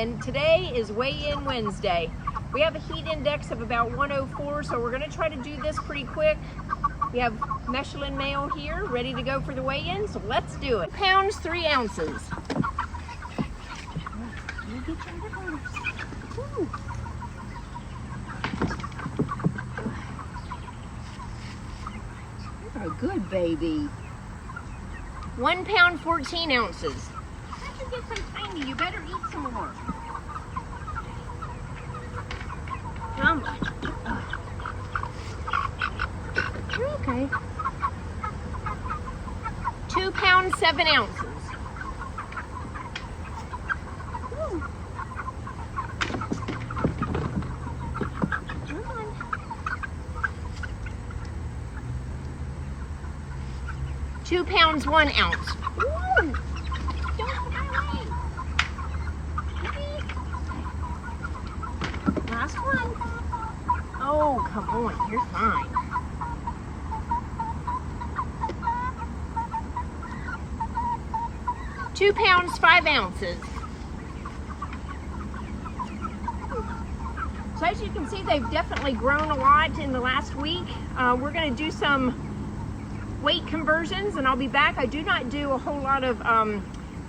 and today is weigh-in Wednesday. We have a heat index of about 104, so we're gonna try to do this pretty quick. We have Mechelen male here, ready to go for the weigh-in, so let's do it. Pounds, 3 ounces. You're a good baby. 1 pound, 14 ounces. How'd you get so tiny? You better eat some more. Come on. You're okay. 2 pounds, 7 ounces. Ooh. Come on. 2 pounds, 1 ounce. Ooh. Don't fly away. Last one. Oh, come on, you're fine. 2 pounds, 5 ounces. So as you can see, they've definitely grown a lot in the last week. We're gonna do some weight conversions and I'll be back. I do not do a whole lot of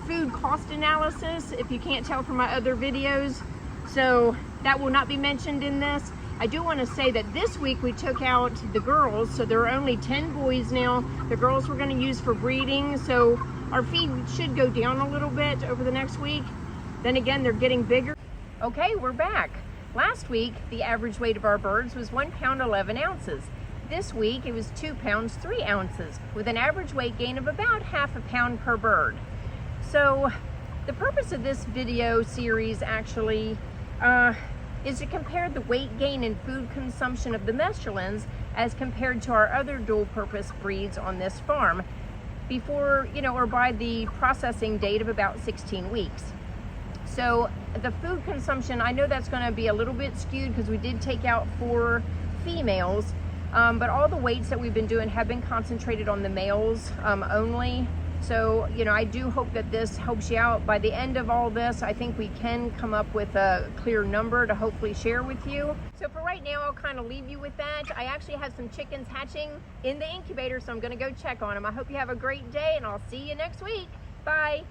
food cost analysis, if you can't tell from my other videos. So that will not be mentioned in this. I do want to say that this week we took out the girls, so there are only 10 boys now. The girls we're going to use for breeding, so our feed should go down a little bit over the next week. Then again, they're getting bigger. Okay, we're back. Last week, the average weight of our birds was 1 pound, 11 ounces. This week, it was 2 pounds, 3 ounces, with an average weight gain of about half a pound per bird. So the purpose of this video series actually is to compare the weight gain and food consumption of the Mechelens as compared to our other dual purpose breeds on this farm before, or by the processing date of about 16 weeks. So the food consumption, I know that's going to be a little bit skewed because we did take out 4 females, but all the weights that we've been doing have been concentrated on the males only. So, I do hope that this helps you out. By the end of all this, I think we can come up with a clear number to hopefully share with you. So for right now, I'll kind of leave you with that. I actually have some chickens hatching in the incubator, so I'm gonna go check on them. I hope you have a great day and I'll see you next week. Bye.